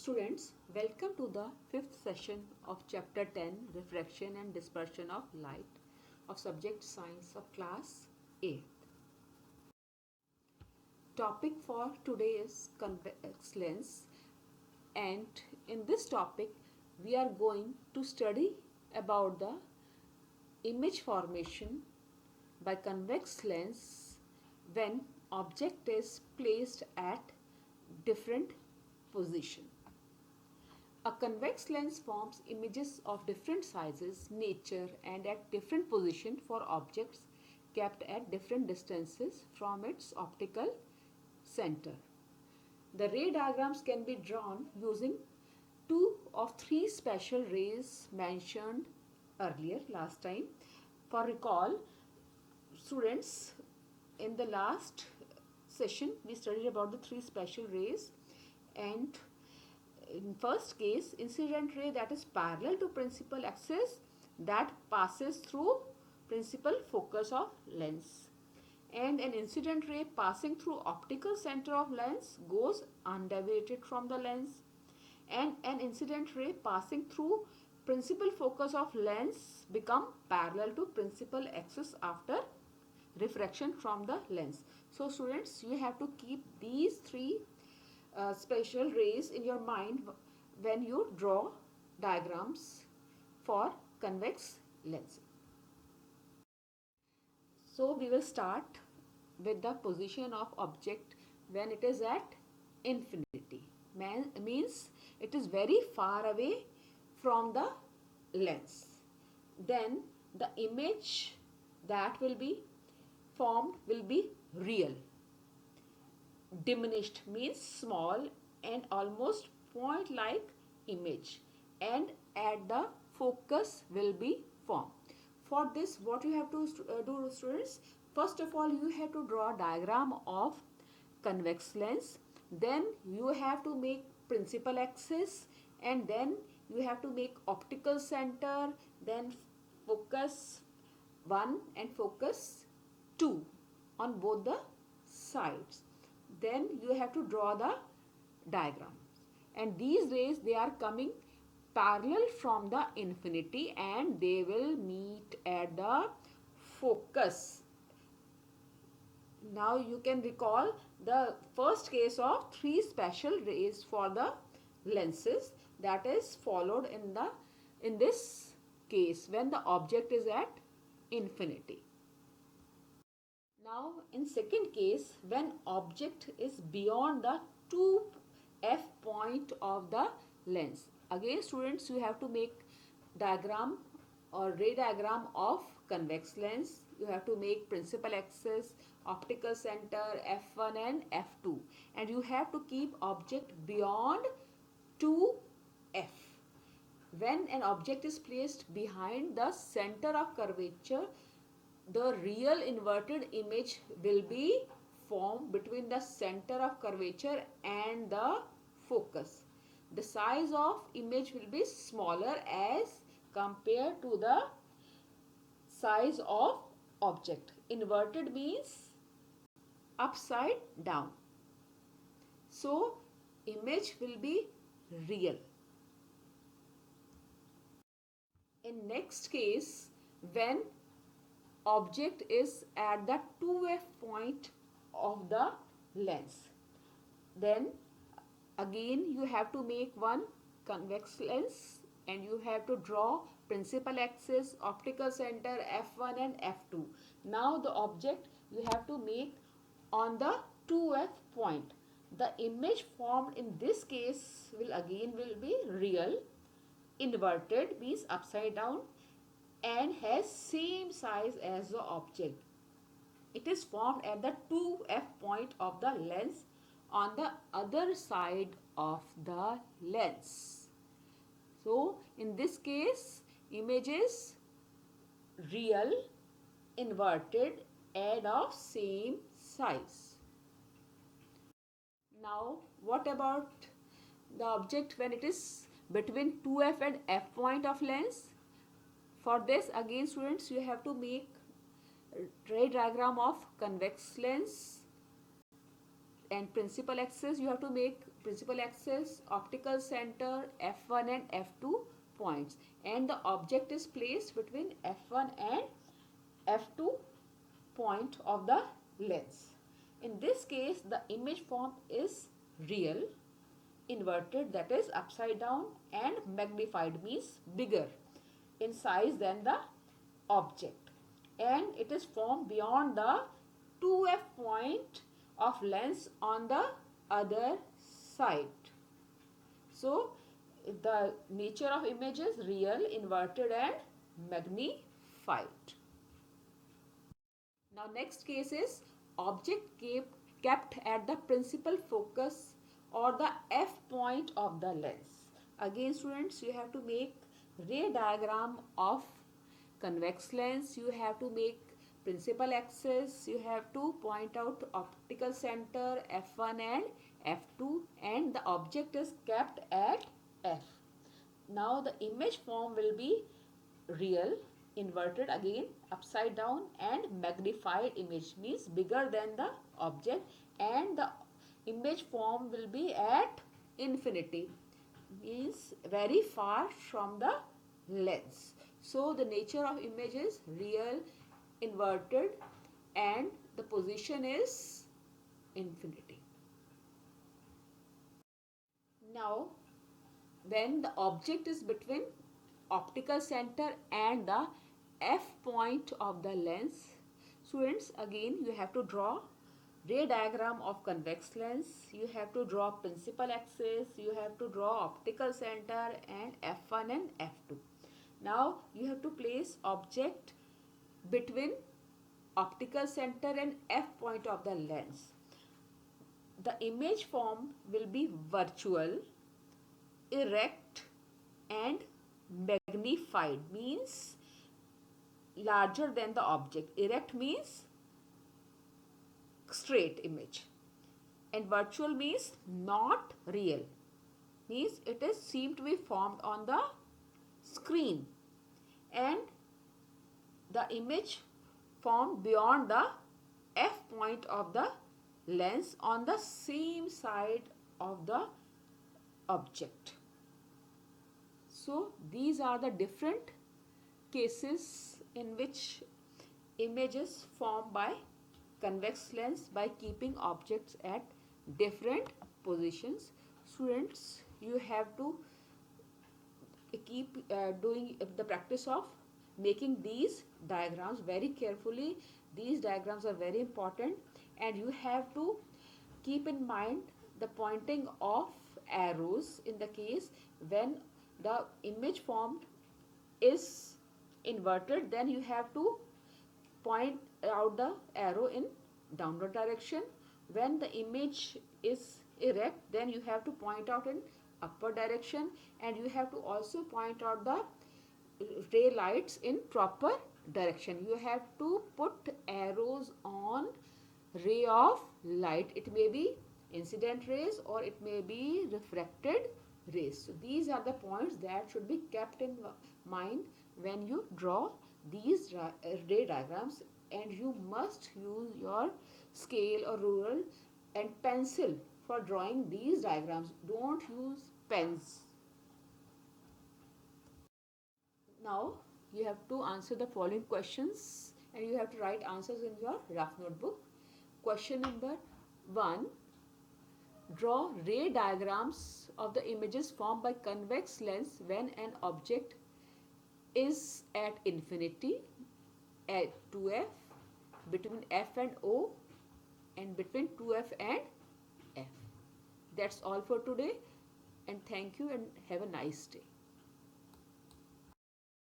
Students, welcome to the fifth session of Chapter 10 Refraction and Dispersion of Light of Subject Science of Class 8th. Topic for today is convex lens, and in this topic we are going to study about the image formation by convex lens when object is placed at different position. A convex lens forms images of different sizes, nature and at different position for objects kept at different distances from its optical center. The ray diagrams can be drawn using two of three special rays mentioned earlier last time. For recall, students, in the last session we studied about the three special rays, and in first case, incident ray that is parallel to principal axis that passes through principal focus of lens, and an incident ray passing through optical center of lens goes undeviated from the lens, and an incident ray passing through principal focus of lens become parallel to principal axis after refraction from the lens. So students, you have to keep these three special rays in your mind when you draw diagrams for convex lens. So we will start with the position of object when it is at infinity. Means it is very far away from the lens. Then the image that will be formed will be real. Diminished means small and almost point like image, and at the focus will be formed. For this, what you have to do, students, first of all you have to draw a diagram of convex lens, then you have to make principal axis, and then you have to make optical center, then focus 1 and focus 2 on both the sides. Then you have to draw the diagram, and these rays, they are coming parallel from the infinity and they will meet at the focus. Now you can recall the first case of three special rays for the lenses that is followed in this case when the object is at infinity. Now in second case, when object is beyond the 2f point of the lens. Again students, you have to make diagram or ray diagram of convex lens. You have to make principal axis, optical center, f1 and f2, and you have to keep object beyond 2f. When an object is placed behind the center of curvature, the real inverted image will be formed between the center of curvature and the focus. The size of image will be smaller as compared to the size of object. Inverted means upside down. So image will be real. In next case, when object is at the 2f point of the lens, then again you have to make one convex lens and you have to draw principal axis, optical center, f1 and f2. Now the object you have to make on the 2f point. The image formed in this case will be real. Inverted means upside down and has same size as the object. It is formed at the 2f point of the lens on the other side of the lens. So in this case, image is real, inverted and of same size. Now what about the object when it is between 2f and f point of lens? For this again students, you have to make ray diagram of convex lens, and principal axis you have to make principal axis, optical center, F1 and F2 points, and the object is placed between F1 and F2 point of the lens. In this case, the image form is real, inverted, that is upside down, and magnified means bigger in size than the object, and it is formed beyond the 2f point of lens on the other side. So the nature of image is real, inverted and magnified. Now next case is object kept at the principal focus or the f point of the lens. Again students, you have to make ray diagram of convex lens, you have to make principal axis, you have to point out optical center, f1 and f2, and the object is kept at f. Now the image form will be real, inverted, again upside down, and magnified image means bigger than the object, and the image form will be at infinity means very far from the lens. So the nature of image is real, inverted, and the position is infinity. Now when the object is between optical center and the f point of the lens, students, again you have to draw ray diagram of convex lens, you have to draw principal axis, you have to draw optical center and f1 and f2. Now you have to place object between optical center and f point of the lens. The image form will be virtual, erect and magnified means larger than the object. Erect means straight image, and virtual means not real, means it is seemed to be formed on the screen, and the image formed beyond the f point of the lens on the same side of the object. So these are the different cases in which images formed by convex lens by keeping objects at different positions. Students, you have to keep doing the practice of making these diagrams very carefully. These diagrams are very important, and you have to keep in mind the pointing of arrows in the case when the image formed is inverted, then you have to point out the arrow in downward direction. When the image is erect, then you have to point out in upward direction, and you have to also point out the ray lights in proper direction. You have to put arrows on ray of light. It may be incident rays or it may be refracted rays. So these are the points that should be kept in mind when you draw these ray diagrams, and you must use your scale or ruler and pencil for drawing these diagrams. Don't use pens. Now you have to answer the following questions, and you have to write answers in your rough notebook. Question number 1. Draw ray diagrams of the images formed by convex lens when an object is at infinity, at 2f, between f and o, and between 2f and f. That's all for today, and thank you and have a nice day.